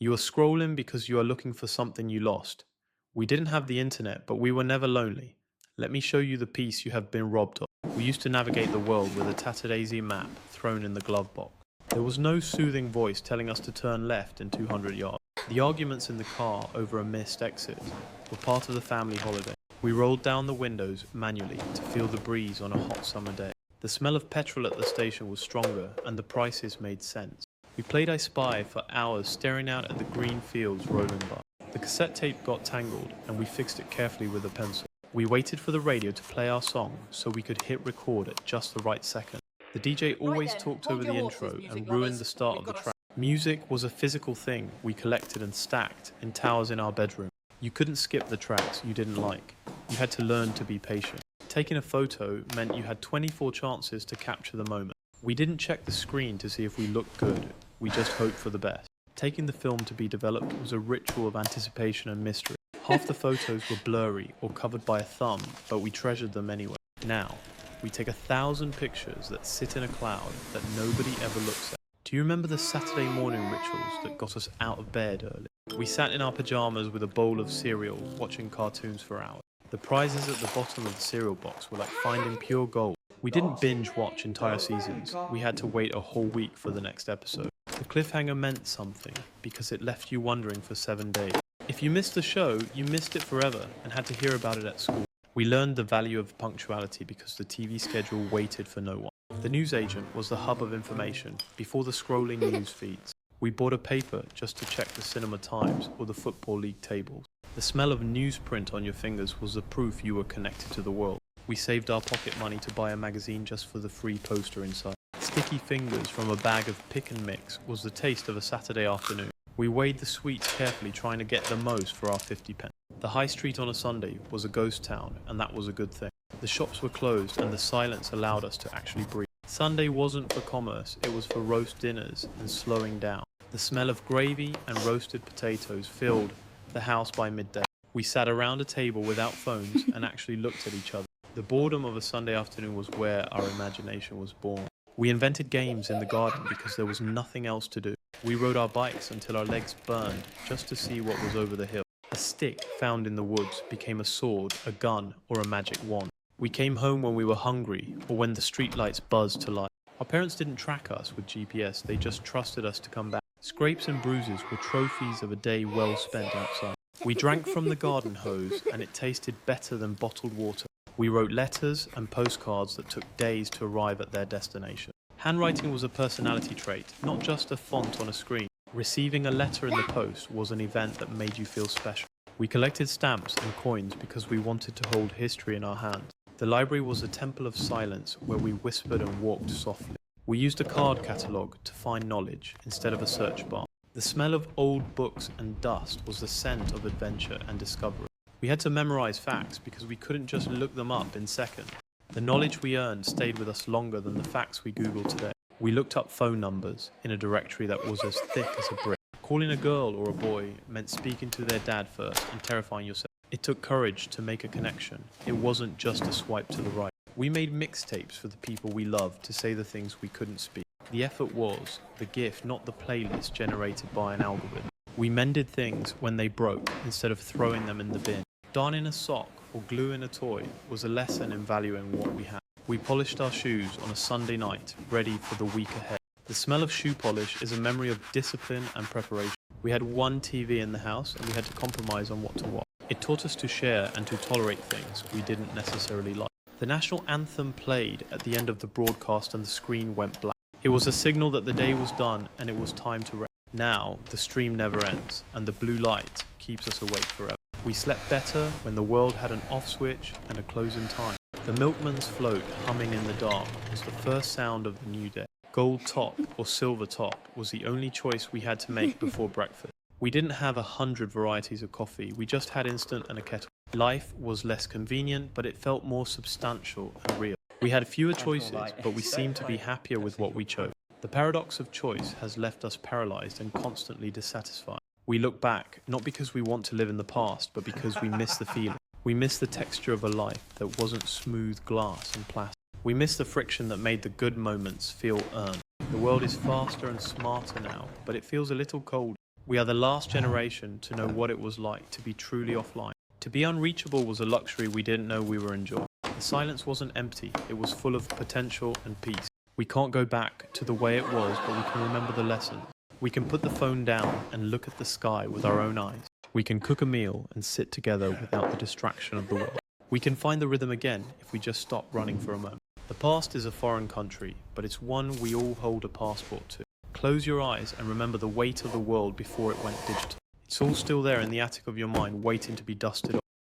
You are scrolling because you are looking for something you lost. We didn't have the internet, but we were never lonely. Let me show you the piece you have been robbed of. We used to navigate the world with a tattered AZ map thrown in the glove box. There was no soothing voice telling us to turn left in 200 yards. The arguments in the car over a missed exit were part of the family holiday. We rolled down the windows manually to feel the breeze on a hot summer day. The smell of petrol at the station was stronger and the prices made sense. We played I Spy for hours, staring out at the green fields rolling by. The cassette tape got tangled and we fixed it carefully with a pencil. We waited for the radio to play our song so we could hit record at just the right second. The DJ always talked over the intro and ruined the start of the track. Music was a physical thing we collected and stacked in towers in our bedroom. You couldn't skip the tracks you didn't like. You had to learn to be patient. Taking a photo meant you had 24 chances to capture the moment. We didn't check the screen to see if we looked good. We just hoped for the best. Taking the film to be developed was a ritual of anticipation and mystery. Half the photos were blurry or covered by a thumb, but we treasured them anyway. Now, we take 1,000 pictures that sit in a cloud that nobody ever looks at. Do you remember the Saturday morning rituals that got us out of bed early? We sat in our pajamas with a bowl of cereal, watching cartoons for hours. The prizes at the bottom of the cereal box were like finding pure gold. We didn't binge watch entire seasons. We had to wait a whole week for the next episode. The cliffhanger meant something because it left you wondering for 7 days. If you missed the show, you missed it forever and had to hear about it at school. We learned the value of punctuality because the TV schedule waited for no one. The newsagent was the hub of information before the scrolling news feeds. We bought a paper just to check the cinema times or the football league tables. The smell of newsprint on your fingers was the proof you were connected to the world. We saved our pocket money to buy a magazine just for the free poster inside. Sticky fingers from a bag of pick and mix was the taste of a Saturday afternoon. We weighed the sweets carefully, trying to get the most for our 50 pence. The high street on a Sunday was a ghost town, and that was a good thing. The shops were closed and the silence allowed us to actually breathe. Sunday wasn't for commerce, it was for roast dinners and slowing down. The smell of gravy and roasted potatoes filled the house by midday. We sat around a table without phones and actually looked at each other. The boredom of a Sunday afternoon was where our imagination was born. We invented games in the garden because there was nothing else to do. We rode our bikes until our legs burned just to see what was over the hill. A stick found in the woods became a sword, a gun, or a magic wand. We came home when we were hungry or when the streetlights buzzed to life. Our parents didn't track us with GPS, they just trusted us to come back. Scrapes and bruises were trophies of a day well spent outside. We drank from the garden hose and it tasted better than bottled water. We wrote letters and postcards that took days to arrive at their destination. Handwriting was a personality trait, not just a font on a screen. Receiving a letter in the post was an event that made you feel special. We collected stamps and coins because we wanted to hold history in our hands. The library was a temple of silence where we whispered and walked softly. We used a card catalogue to find knowledge instead of a search bar. The smell of old books and dust was the scent of adventure and discovery. We had to memorize facts because we couldn't just look them up in seconds. The knowledge we earned stayed with us longer than the facts we Google today. We looked up phone numbers in a directory that was as thick as a brick. Calling a girl or a boy meant speaking to their dad first and terrifying yourself. It took courage to make a connection. It wasn't just a swipe to the right. We made mixtapes for the people we loved to say the things we couldn't speak. The effort was the gift, not the playlist generated by an algorithm. We mended things when they broke instead of throwing them in the bin. Darning a sock or gluing a toy was a lesson in valuing what we had. We polished our shoes on a Sunday night, ready for the week ahead. The smell of shoe polish is a memory of discipline and preparation. We had one TV in the house and we had to compromise on what to watch. It taught us to share and to tolerate things we didn't necessarily like. The national anthem played at the end of the broadcast and the screen went black. It was a signal that the day was done and it was time to rest. Now, the stream never ends and the blue light keeps us awake forever. We slept better when the world had an off switch and a closing time. The milkman's float humming in the dark was the first sound of the new day. Gold top or silver top was the only choice we had to make before breakfast. We didn't have 100 varieties of coffee, we just had instant and a kettle. Life was less convenient, but it felt more substantial and real. We had fewer choices, but we seemed to be happier with what we chose. The paradox of choice has left us paralyzed and constantly dissatisfied. We look back, not because we want to live in the past, but because we miss the feeling. We miss the texture of a life that wasn't smooth glass and plastic. We miss the friction that made the good moments feel earned. The world is faster and smarter now, but it feels a little cold. We are the last generation to know what it was like to be truly offline. To be unreachable was a luxury we didn't know we were enjoying. The silence wasn't empty, it was full of potential and peace. We can't go back to the way it was, but we can remember the lesson. We can put the phone down and look at the sky with our own eyes. We can cook a meal and sit together without the distraction of the world. We can find the rhythm again if we just stop running for a moment. The past is a foreign country, but it's one we all hold a passport to. Close your eyes and remember the weight of the world before it went digital. It's all still there in the attic of your mind, waiting to be dusted off.